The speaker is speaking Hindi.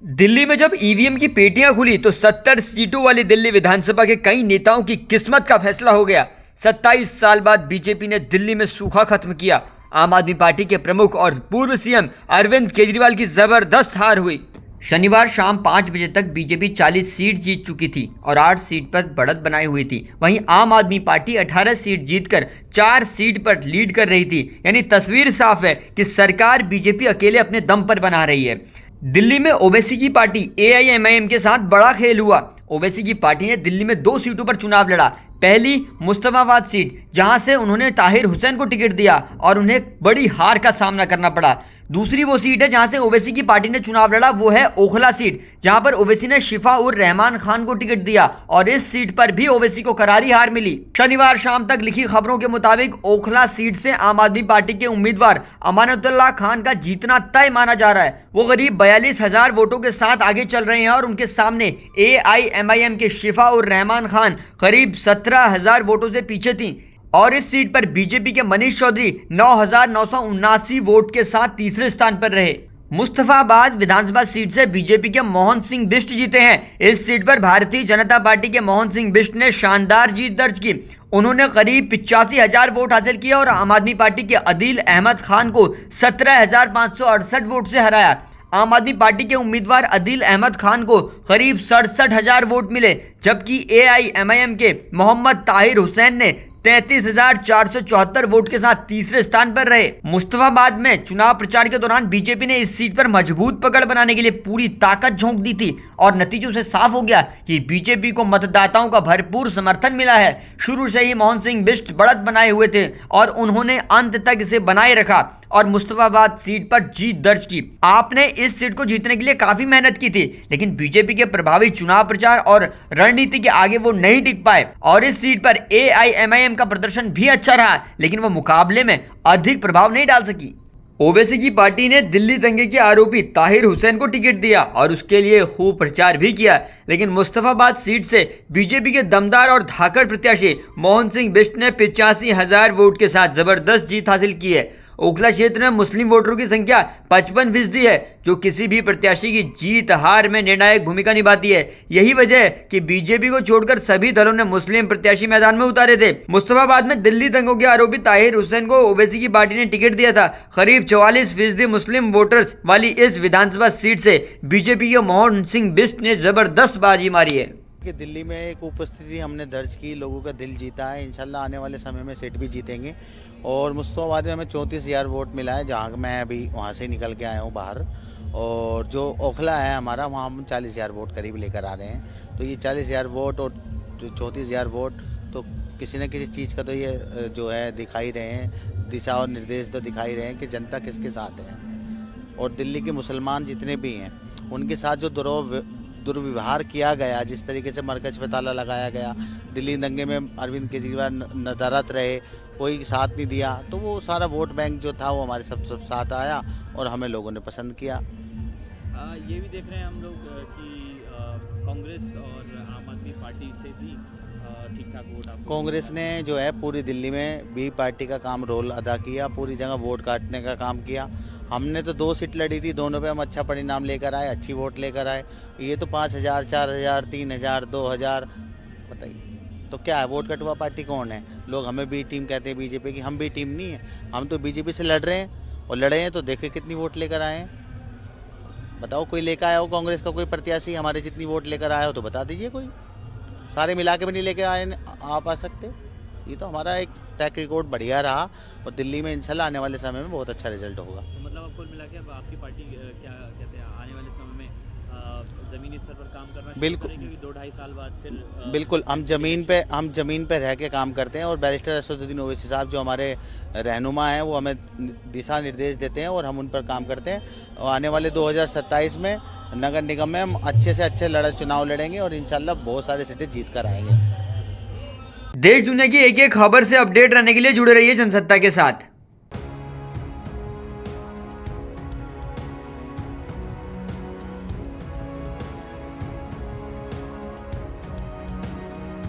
दिल्ली में जब ईवीएम की पेटियां खुली तो 70 सीटों वाली दिल्ली विधानसभा के कई नेताओं की किस्मत का फैसला हो गया। 27 साल बाद बीजेपी ने दिल्ली में सूखा खत्म किया। आम आदमी पार्टी के प्रमुख और पूर्व सीएम अरविंद केजरीवाल की जबरदस्त हार हुई। शनिवार शाम 5 बजे तक बीजेपी 40 सीट जीत चुकी थी और 8 सीट पर बढ़त बनाई हुई थी। वहीं आम आदमी पार्टी 18 सीट जीतकर 4 सीट पर लीड कर रही थी। यानी तस्वीर साफ है कि सरकार बीजेपी अकेले अपने दम पर बना रही है। दिल्ली में ओवैसी की पार्टी AIMIM के साथ बड़ा खेल हुआ। ओवैसी की पार्टी ने दिल्ली में 2 सीटों पर चुनाव लड़ा। पहली मुस्तफाबाद सीट, जहां से उन्होंने ताहिर हुसैन को टिकट दिया और उन्हें बड़ी हार का सामना करना पड़ा। दूसरी वो सीट है जहां से ओवैसी की पार्टी ने चुनाव लड़ा, वो है ओखला सीट, जहां पर ओवैसी ने शिफा उर रहमान खान को टिकट दिया और इस सीट पर भी ओवैसी को करारी हार मिली। शनिवार शाम तक लिखी खबरों के मुताबिक ओखला सीट से आम आदमी पार्टी के उम्मीदवार अमानतुल्लाह खान का जीतना तय माना जा रहा है। वो करीब 42,000 वोटों के साथ आगे चल रहे हैं और उनके सामने AIMIM के शिफा उर रहमान खान करीब 17,000 वोटों से पीछे थी और इस सीट पर बीजेपी के मनीष चौधरी 9,979 वोट के साथ तीसरे स्थान पर रहे। मुस्तफाबाद विधानसभा सीट से बीजेपी के मोहन सिंह बिष्ट जीते हैं। इस सीट पर भारतीय जनता पार्टी के मोहन सिंह बिष्ट ने शानदार जीत दर्ज की। उन्होंने करीब 85,000 वोट हासिल किए और आम आदमी पार्टी के अदील अहमद खान को 17,568 वोट से हराया। आम आदमी पार्टी के उम्मीदवार अदील अहमद खान को करीब 67,000 वोट मिले, जबकि AIMIM के मोहम्मद ताहिर हुसैन ने 33,474 वोट के साथ तीसरे स्थान पर रहे। मुस्तफाबाद में चुनाव प्रचार के दौरान बीजेपी ने इस सीट पर मजबूत पकड़ बनाने के लिए पूरी ताकत झोंक दी थी और नतीजों से साफ हो गया कि बीजेपी को मतदाताओं का भरपूर समर्थन मिला है। शुरू से ही मोहन सिंह बिष्ट बढ़त बनाए हुए थे और उन्होंने अंत तक इसे बनाए रखा और मुस्तफाबाद सीट पर जीत दर्ज की। आपने इस सीट को जीतने के लिए काफी मेहनत की थी, लेकिन बीजेपी के प्रभावी चुनाव प्रचार और रणनीति के आगे वो नहीं टिक पाए और इस सीट पर AIMIM का प्रदर्शन भी अच्छा रहा, लेकिन वो मुकाबले में अधिक प्रभाव नहीं डाल सकी। ओवैसी की पार्टी ने दिल्ली दंगे के आरोपी ताहिर हुसैन को टिकट दिया और उसके लिए खूब प्रचार भी किया, लेकिन मुस्तफाबाद सीट से बीजेपी के दमदार और धाकड़ प्रत्याशी मोहन सिंह बिष्ट ने 85,000 वोट के साथ जबरदस्त जीत हासिल की है। ओखला क्षेत्र में मुस्लिम वोटरों की संख्या 55% है, जो किसी भी प्रत्याशी की जीत हार में निर्णायक भूमिका निभाती है। यही वजह है कि बीजेपी को छोड़कर सभी दलों ने मुस्लिम प्रत्याशी मैदान में उतारे थे। मुस्तफाबाद में दिल्ली दंगों के आरोपी ताहिर हुसैन को ओवैसी की पार्टी ने टिकट दिया था। करीब 44% मुस्लिम वोटर्स वाली इस विधानसभा सीट से बीजेपी के मोहन सिंह बिष्ट ने जबरदस्त बाजी मारी है। कि दिल्ली में एक उपस्थिति हमने दर्ज की, लोगों का दिल जीता है। इंशाल्लाह आने वाले समय में सीट भी जीतेंगे और मुस्तफाबाद में हमें 34,000 वोट मिला है, जहाँ मैं अभी वहाँ से निकल के आया हूँ बाहर। और जो ओखला है हमारा, वहाँ हम 40,000 वोट करीब लेकर आ रहे हैं। तो ये 40,000 वोट और 34,000 वोट तो किसी न किसी चीज़ का तो ये जो है दिखाई रहे हैं, दिशा और निर्देश तो दिखाई रहे हैं कि जनता किसके साथ है। और दिल्ली के मुसलमान जितने भी हैं उनके साथ जो दुर्व्यवहार किया गया, जिस तरीके से मरकज पे ताला लगाया गया, दिल्ली दंगे में अरविंद केजरीवाल नदारत रहे, कोई साथ नहीं दिया, तो वो सारा वोट बैंक जो था वो हमारे सब साथ आया और हमें लोगों ने पसंद किया। ये भी देख रहे हैं हम लोग कि कांग्रेस और आम आदमी पार्टी से भी ठीक ठाक वोट आपको। कांग्रेस ने जो है पूरी दिल्ली में बी पार्टी का काम रोल अदा किया, पूरी जगह वोट काटने का काम किया। हमने तो 2 सीट लड़ी थी, दोनों पे हम अच्छा परिणाम लेकर आए, अच्छी वोट लेकर आए। ये तो 5,000, 4,000, 3,000, 2,000, बताइए तो क्या है? वोट कटवा पार्टी कौन है? लोग हमें बी टीम कहते हैं बीजेपी की। हम बी टीम नहीं है, हम तो बीजेपी से लड़ रहे हैं और लड़े हैं तो देखे कितनी वोट लेकर आए हैं। बताओ, कोई लेकर आया हो कांग्रेस का कोई प्रत्याशी हमारे जितनी वोट लेकर आया हो तो बता दीजिए। कोई सारे मिला के भी नहीं लेके आए आप आ सकते। ये तो हमारा एक ट्रैक रिकॉर्ड बढ़िया रहा और दिल्ली में इंशाल्लाह आने वाले समय में बहुत अच्छा रिजल्ट होगा। तो मतलब अब कुल मिला के अब आपकी पार्टी क्या कहते हैं, आने वाले समय में ज़मीनी स्तर पर काम करना बिल्कुल, 2-2.5 साल बाद फिर बिल्कुल हम जमीन पे रह के काम करते हैं और बैरिस्टर असदुद्दीन ओवैसी साहब जो हमारे रहनुमा हैं वो हमें दिशा निर्देश देते हैं और हम उन पर काम करते हैं। और आने वाले 2027 में नगर निगम में हम अच्छे से अच्छे चुनाव लड़ेंगे और इंशाल्लाह बहुत सारे सीटें जीत कर आएंगे। देश दुनिया की एक एक खबर से अपडेट रहने के लिए जुड़े रहिए जनसत्ता के साथ।